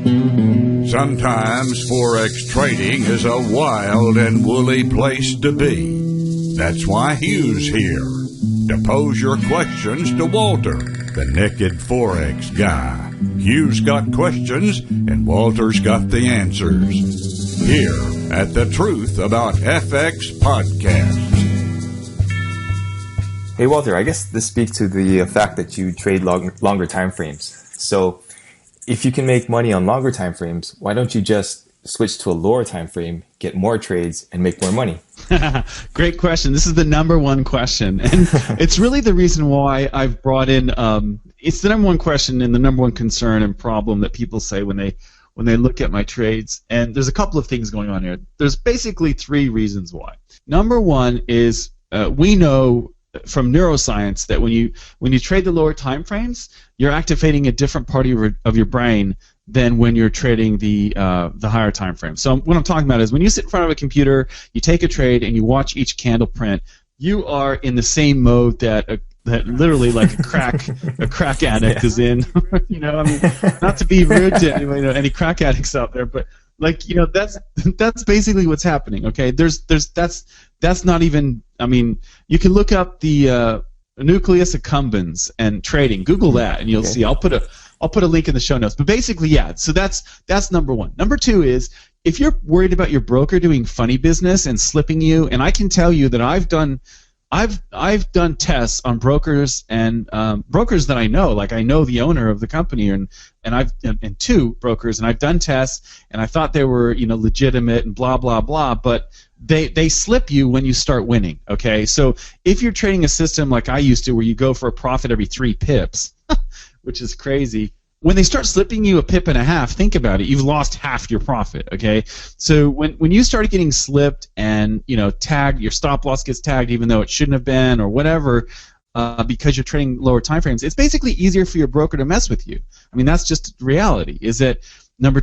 Sometimes Forex trading is a wild and woolly place to be. That's why Hugh's here, to pose your questions to Walter, the naked Forex guy. Hugh's got questions, and Walter's got the answers. Here at the Truth About FX podcast. Hey, Walter, I guess this speaks to the fact that you trade longer time frames. So if you can make money on longer time frames, why don't you just switch to a lower time frame, get more trades, and make more money? Great question. This is the number one question. And it's really the reason why I've brought in, it's the number one question and the number one concern and problem that people say when they look at my trades. And there's a couple of things going on here. There's basically three reasons why. Number one is we know from neuroscience that when you trade the lower time frames, you're activating a different part of your brain than when you're trading the higher time frame. So what I'm talking about is when you sit in front of a computer, you take a trade and you watch each candle print, you are in the same mode that literally like a crack addict is in. You know, I mean, not to be rude to any crack addicts out there, but like, you know, that's basically what's happening. Okay, that's not even. I mean, you can look up the nucleus accumbens and trading. Google that, and you'll see. I'll put a link in the show notes. But basically, yeah. So that's number one. Number two is if you're worried about your broker doing funny business and slipping you, and I can tell you that I've done tests on brokers and brokers that I know. Like I know the owner of the company, and two brokers, and I've done tests, and I thought they were legitimate and blah blah blah, but they slip you when you start winning. Okay, so if you're trading a system like I used to, where you go for a profit every 3 pips, which is crazy. When they start slipping you a pip and a half, think about it. You've lost half your profit. Okay, so when you start getting slipped and tagged, your stop loss gets tagged even though it shouldn't have been or whatever, because you're trading lower time frames, it's basically easier for your broker to mess with you. I mean, that's just reality. Is that number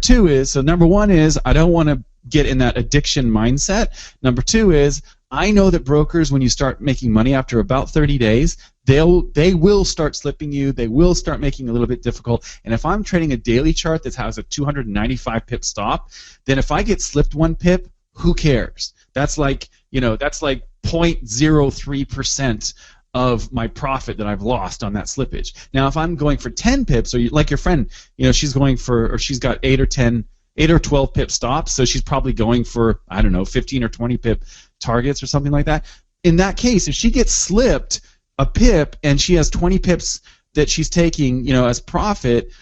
one is I don't want to get in that addiction mindset. Number two is I know that brokers, when you start making money after about 30 days, they will start slipping you. They will start making it a little bit difficult. And if I'm trading a daily chart that has a 295 pip stop, then if I get slipped 1 pip, who cares? That's like 0.03% of my profit that I've lost on that slippage. Now, if I'm going for 10 pips, or like your friend, she's going for, or she's got 8 or 12 pip stops, so she's probably going for, I don't know, 15 or 20 pip targets or something like that. In that case, if she gets slipped a pip and she has 20 pips that she's taking, as profit,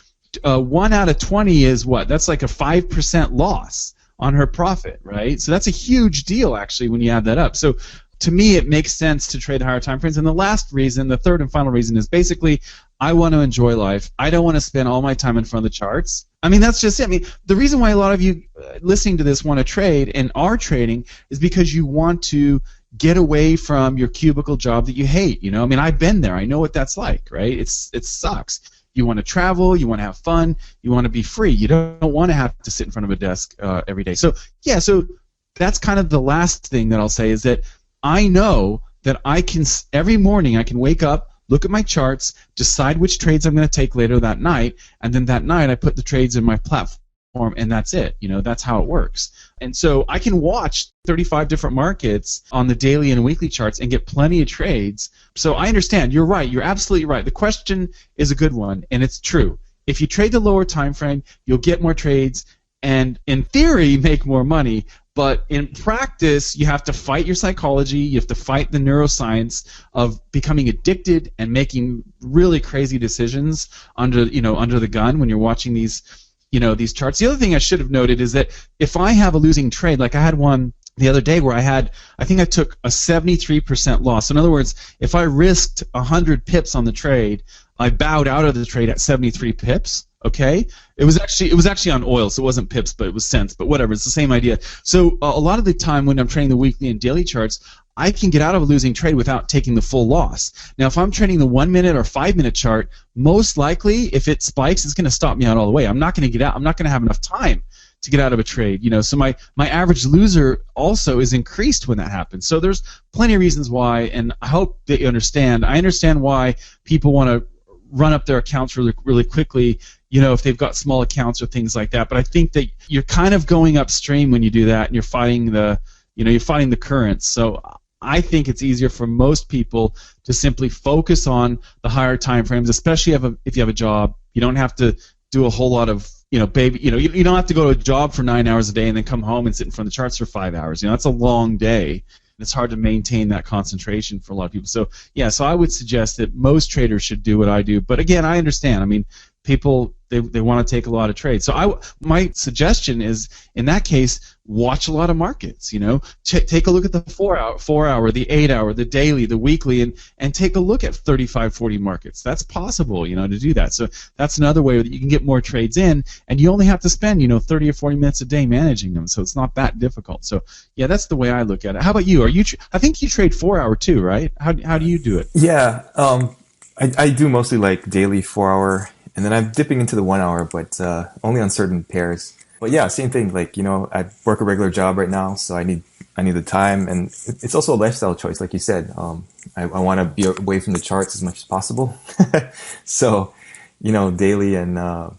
1 out of 20 is what? That's like a 5% loss on her profit, right? So that's a huge deal, actually, when you add that up. So to me, it makes sense to trade higher time frames. And the last reason, the third and final reason, is basically I want to enjoy life. I don't want to spend all my time in front of the charts. I mean, that's just it. I mean, the reason why a lot of you listening to this want to trade and are trading is because you want to get away from your cubicle job that you hate. I mean, I've been there. I know what that's like, right? It sucks. You want to travel. You want to have fun. You want to be free. You don't want to have to sit in front of a desk every day. So, yeah, so that's kind of the last thing that I'll say is that I know that I can, every morning I can wake up, look at my charts, decide which trades I'm going to take later that night, and then that night I put the trades in my platform, and that's it. That's how it works. And so I can watch 35 different markets on the daily and weekly charts and get plenty of trades. So I understand. You're right. You're absolutely right. The question is a good one, and it's true. If you trade the lower time frame, you'll get more trades and, in theory, make more money. But in practice, you have to fight your psychology. You have to fight the neuroscience of becoming addicted and making really crazy decisions under the gun when you're watching these charts. The other thing I should have noted is that if I have a losing trade, like I had one the other day where I think I took a 73% loss. In other words, if I risked 100 pips on the trade, I bowed out of the trade at 73 pips. Okay, it was actually on oil, so it wasn't pips, but it was cents. But whatever, it's the same idea. So a lot of the time when I'm trading the weekly and daily charts, I can get out of a losing trade without taking the full loss. Now, if I'm trading the 1 minute or 5 minute chart, most likely, if it spikes, it's going to stop me out all the way. I'm not going to get out. I'm not going to have enough time to get out of a trade. So my average loser also is increased when that happens. So there's plenty of reasons why, and I hope that you understand. I understand why people want to run up their accounts really, really quickly if they've got small accounts or things like that. But I think that you're kind of going upstream when you do that, and you're fighting the currents. So I think it's easier for most people to simply focus on the higher time frames, especially if you have a job. You don't have to do a whole lot of, you don't have to go to a job for 9 hours a day and then come home and sit in front of the charts for 5 hours. That's a long day. It's hard to maintain that concentration for a lot of people. So so I would suggest that most traders should do what I do. But again, I understand. I mean, people they want to take a lot of trades. So my suggestion is, in that case, watch a lot of markets. Take a look at the 4 hour, the 8 hour, the daily, the weekly, and take a look at 35, 40 markets. That's possible, to do that. So that's another way that you can get more trades in, and you only have to spend 30 or 40 minutes a day managing them. So it's not that difficult. So that's the way I look at it. How about you? I think you trade 4 hour too, right? How do you do it? Yeah, I do mostly like daily 4 hour. And then I'm dipping into the 1 hour, but only on certain pairs. But yeah, same thing. Like, I work a regular job right now, so I need the time, and it's also a lifestyle choice, like you said. I want to be away from the charts as much as possible. So, daily and the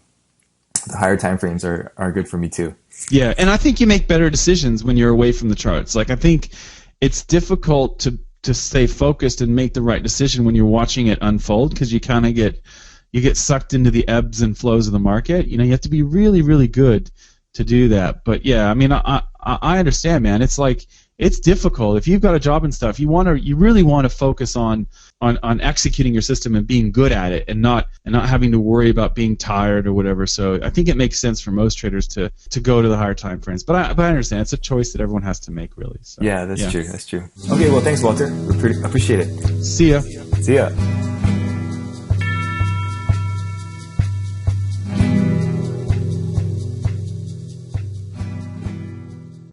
higher time frames are good for me too. Yeah, and I think you make better decisions when you're away from the charts. Like, I think it's difficult to stay focused and make the right decision when you're watching it unfold, because you kind of get sucked into the ebbs and flows of the market. You have to be really, really good to do that. But yeah, I mean, I understand, man. It's like, it's difficult. If you've got a job and stuff, you really want to focus on executing your system and being good at it, and not having to worry about being tired or whatever. So I think it makes sense for most traders to go to the higher time frames. But I understand it's a choice that everyone has to make, really. So, yeah, that's true. That's true. Okay, well, thanks, Walter. Appreciate it. See ya. See ya.